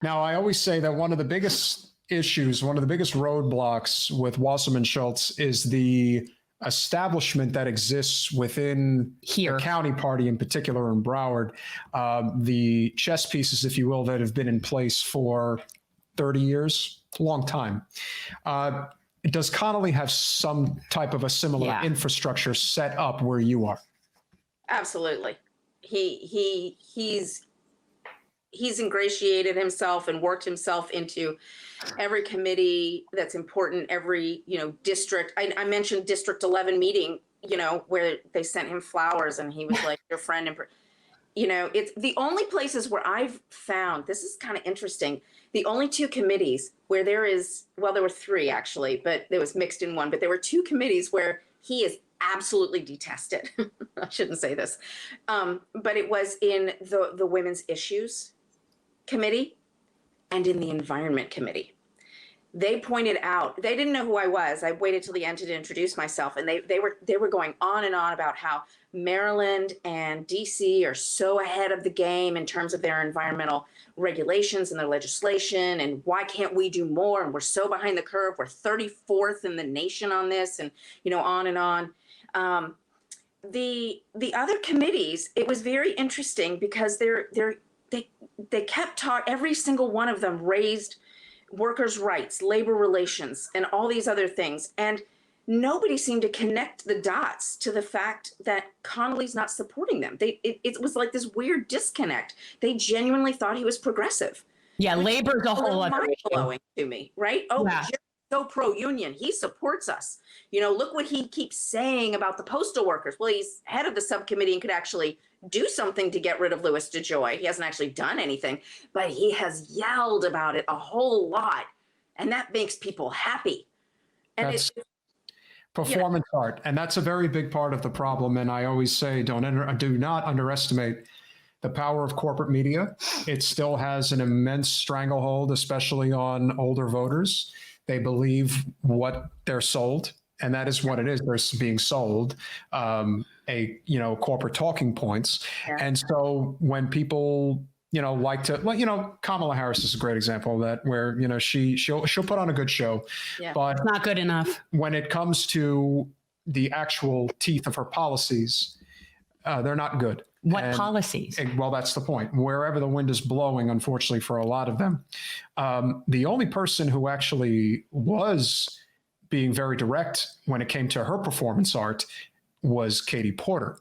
Now, I always say that one of the biggest issues, one of the biggest roadblocks with Wasserman Schultz is the establishment that exists within Here. the county party, in particular in Broward, the chess pieces, if you will, that have been in place for 30 years, a long time. Does Connolly have some type of a similar infrastructure set up where you are? Absolutely. He's ingratiated himself and worked himself into every committee that's important, every, district. I mentioned District 11 meeting, where they sent him flowers and he was like your friend. And, it's the only places where I've found, this is kind of interesting, the only two committees where there were three actually, but there was mixed in one, but there were two committees where he is absolutely detested. I shouldn't say this. But it was in the Women's Issues Committee and in the Environment Committee. They pointed out, they didn't know who I was. I waited till the end to introduce myself. And they were going on and on about how Maryland and DC are so ahead of the game in terms of their environmental regulations and their legislation. And why can't we do more? And we're so behind the curve. We're 34th in the nation on this, and, on and on. The other committees, it was very interesting because they kept talking, every single one of them raised workers' rights, labor relations, and all these other things. And nobody seemed to connect the dots to the fact that Connolly's not supporting them. It was like this weird disconnect. They genuinely thought he was progressive. Yeah, labor's a whole other mind-blowing to me, right? Oh, yeah. So pro-union, he supports us. Look what he keeps saying about the postal workers. Well, he's head of the subcommittee and could actually do something to get rid of Louis DeJoy. He hasn't actually done anything, but he has yelled about it a whole lot, and that makes people happy. And it's performance art, and that's a very big part of the problem. And I always say, do not underestimate the power of corporate media. It still has an immense stranglehold, especially on older voters. They believe what they're sold, and that is what it is. They're being sold corporate talking points. Yeah. And so when people, like to, Kamala Harris is a great example of that, where, she'll put on a good show, but it's not good enough. When it comes to the actual teeth of her policies, they're not good. What policies? Well, that's the point. Wherever the wind is blowing, unfortunately, for a lot of them, the only person who actually was being very direct when it came to her performance art was Katie Porter.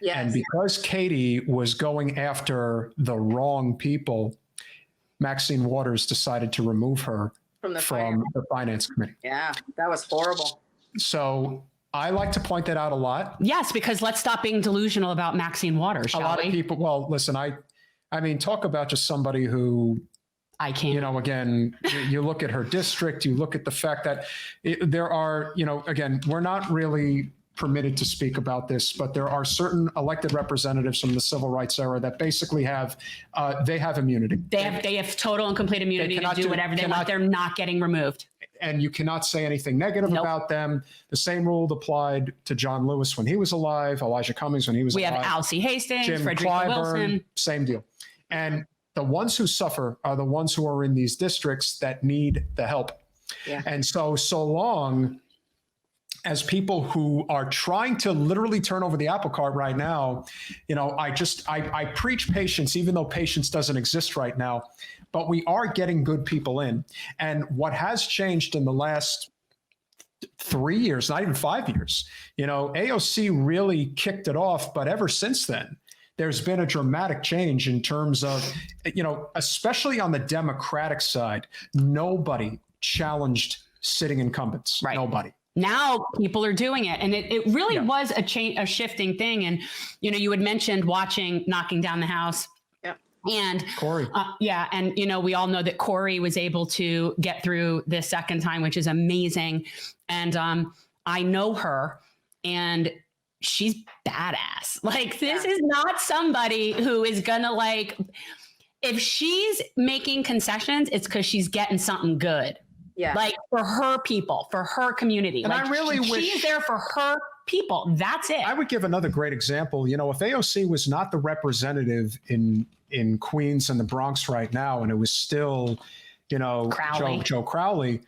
Yes. And because Katie was going after the wrong people, Maxine Waters decided to remove her from the Finance Committee. Yeah, that was horrible. So I like to point that out a lot. Yes, because let's stop being delusional about Maxine Waters, shall we? A lot of people, well, listen, I mean, talk about just somebody who, I can't. Again, you look at her district, you look at the fact that there are, again, we're not really permitted to speak about this, but there are certain elected representatives from the civil rights era that basically have, they have immunity. They have total and complete immunity to do whatever they want. They're not getting removed. And you cannot say anything negative about them. The same rule applied to John Lewis when he was alive, Elijah Cummings when he was alive. We have Alcee Hastings, Jim Frederica Wilson. Same deal. And the ones who suffer are the ones who are in these districts that need the help. Yeah. And so long as people who are trying to literally turn over the apple cart right now, I preach patience, even though patience doesn't exist right now, but we are getting good people in. And what has changed in the last 3 years, not even 5 years, AOC really kicked it off, but ever since then, there's been a dramatic change in terms of, especially on the Democratic side, nobody challenged sitting incumbents. Right. Nobody. Now people are doing it. And it really was a shifting thing. And, you had mentioned watching Knocking Down the House. Yep. And Corey. And, we all know that Corey was able to get through this second time, which is amazing. And I know her, and she's badass. Like, this is not somebody who is gonna if she's making concessions, it's because she's getting something good. Yeah. Like, for her people, for her community. And I really wish she's there for her people. That's it. I would give another great example. If AOC was not the representative in in Queens and the Bronx right now, and it was still, Crowley. Joe Crowley.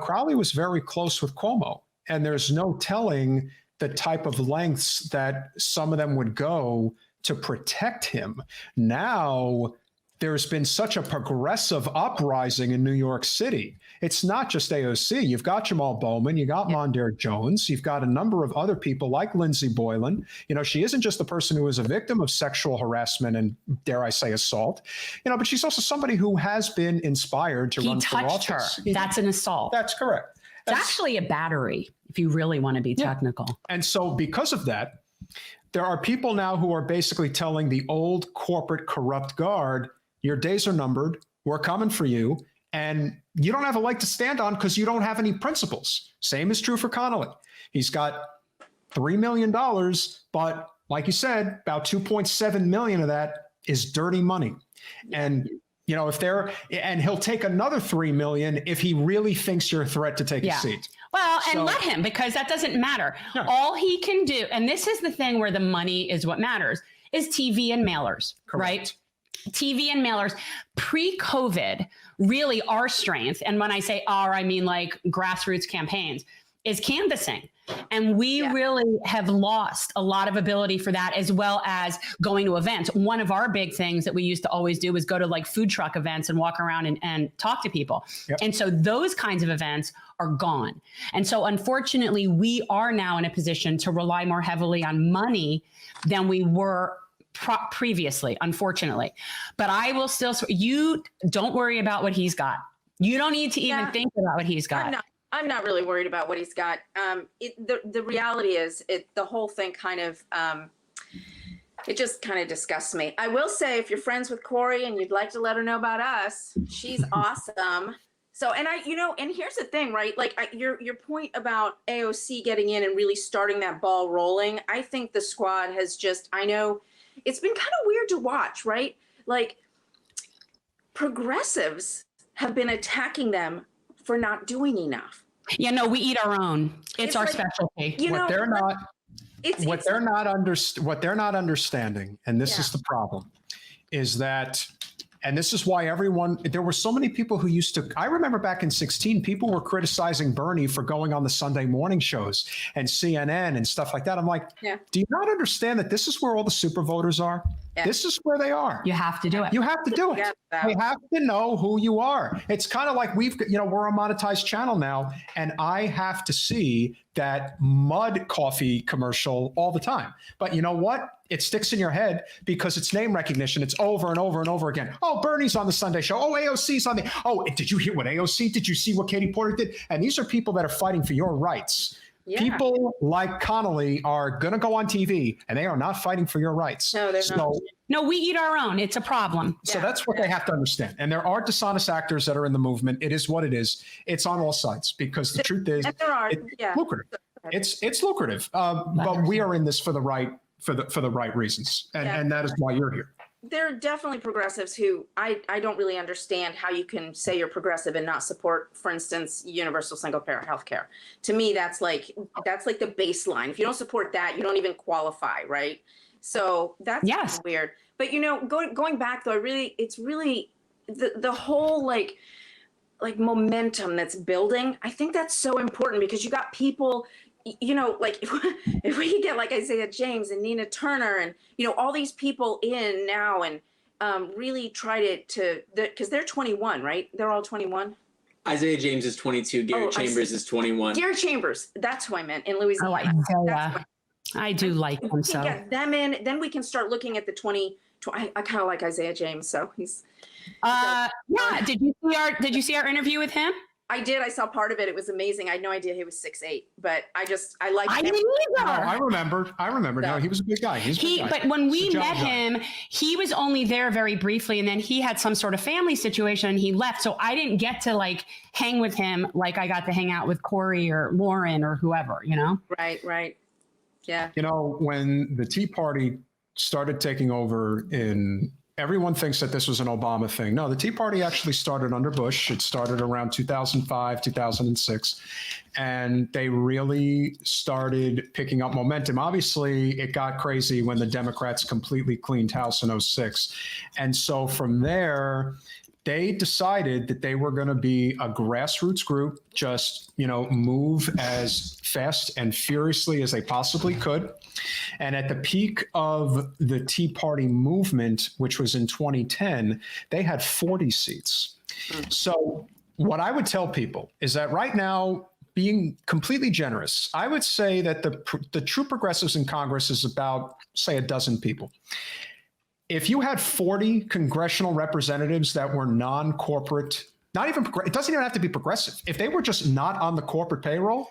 Crowley was very close with Cuomo, and there's no telling the type of lengths that some of them would go to protect him. Now, there's been such a progressive uprising in New York City. It's not just AOC. You've got Jamal Bowman, you got Mondaire Jones, you've got a number of other people like Lindsey Boylan. She isn't just the person who is a victim of sexual harassment and, dare I say, assault, but she's also somebody who has been inspired to run for office. He touched her. That's an assault. That's correct. It's actually a battery, if you really want to be technical. And so because of that, there are people now who are basically telling the old corporate corrupt guard, your days are numbered. We're coming for you. And you don't have a leg to stand on because you don't have any principles. Same is true for Connolly. He's got $3 million, but like you said, about 2.7 million of that is dirty money. And and he'll take another 3 million if he really thinks you're a threat to take a seat. Well, and let him, because that doesn't matter. No. All he can do, and this is the thing where the money is what matters, is TV and mailers, right? TV and mailers. Pre-COVID, really our strength, and when I say our, I mean like grassroots campaigns, is canvassing. And we really have lost a lot of ability for that, as well as going to events. One of our big things that we used to always do was go to like food truck events and walk around and talk to people. Yep. And so those kinds of events are gone. And so unfortunately, we are now in a position to rely more heavily on money than we were previously, unfortunately. But I will still, you don't worry about what he's got. You don't need to even think about what he's got. I'm not really worried about what he's got. The reality is, the whole thing kind of, it just kind of disgusts me. I will say, if you're friends with Corey and you'd like to let her know about us, she's awesome. So, and and here's the thing, right? Like your point about AOC getting in and really starting that ball rolling. I think the squad has I know it's been kind of weird to watch, right? Like progressives have been attacking them for not doing enough. Yeah, no, we eat our own. It's our specialty. What they're not understanding, and this is the problem, is that, and this is why there were so many people who I remember back in 2016, people were criticizing Bernie for going on the Sunday morning shows and CNN and stuff like that. I'm like, do you not understand that this is where all the super voters are? Yeah. This is where they are. You have to do it. You have to do it. They have to know who you are. It's kind of like we're a monetized channel now, and I have to see that mud coffee commercial all the time. But you know what? It sticks in your head because it's name recognition. It's over and over and over again. Oh, Bernie's on the Sunday show. Oh, AOC's on oh, did you hear what AOC? Did you see what Katie Porter did? And these are people that are fighting for your rights. Yeah. People like Connolly are going to go on TV, and they are not fighting for your rights. No, they're not. No, we eat our own. It's a problem. So that's what they have to understand. And there are dishonest actors that are in the movement. It is what it is. It's on all sides, because the truth is, it's lucrative. It's lucrative. But we are in this for the right reasons, and that is why you're here. There are definitely progressives who I don't really understand how you can say you're progressive and not support, for instance, universal single payer health care. To me, that's like the baseline. If you don't support that, you don't even qualify, right? So that's weird. But going back though, it's really the whole like momentum that's building. I think that's so important, because you got people, like if we could get like Isaiah James and Nina Turner and, all these people in now and really try to because they're 21, right? They're all 21. Isaiah James is 22. Gary Chambers is 21. Gary Chambers. That's who I meant, in Louisiana. I do like him. So we can get them in, then we can start looking at the 20. I kind of like Isaiah James, so he's. Did you see our interview with him? I did. I saw part of it. It was amazing. I had no idea he was 6'8", but I like him. I didn't either. No, I remember. No, he was a big guy. But when we met him, he was only there very briefly, and then he had some sort of family situation and he left. So I didn't get to like hang with him like I got to hang out with Corey or Lauren or whoever, Right. Yeah. When the Tea Party started taking over in everyone thinks that this was an Obama thing. No, the Tea Party actually started under Bush. It started around 2005, 2006, and they really started picking up momentum. Obviously, it got crazy when the Democrats completely cleaned house in 2006. And so from there, they decided that they were going to be a grassroots group, just, move as fast and furiously as they possibly could. And at the peak of the Tea Party movement, which was in 2010, they had 40 seats. So what I would tell people is that right now, being completely generous, I would say that the true progressives in Congress is about, say, a dozen people. If you had 40 congressional representatives that were non-corporate, it doesn't even have to be progressive. If they were just not on the corporate payroll,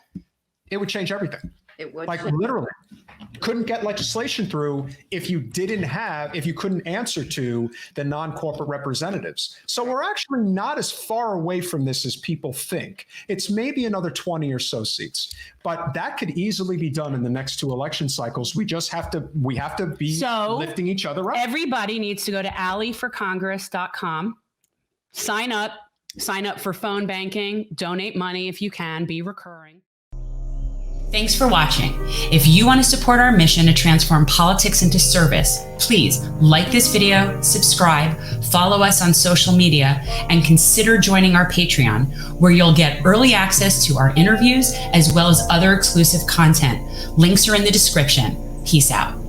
it would change everything. It would. Like literally. Couldn't get legislation through if you couldn't answer to the non-corporate representatives. So we're actually not as far away from this as people think. It's maybe another 20 or so seats, but that could easily be done in the next 2 election cycles. We have to be lifting each other up. Everybody needs to go to alleyforcongress.com, sign up for phone banking, donate money if you can, be recurring. Thanks for watching. If you want to support our mission to transform politics into service, please like this video, subscribe, follow us on social media, and consider joining our Patreon, where you'll get early access to our interviews as well as other exclusive content. Links are in the description. Peace out.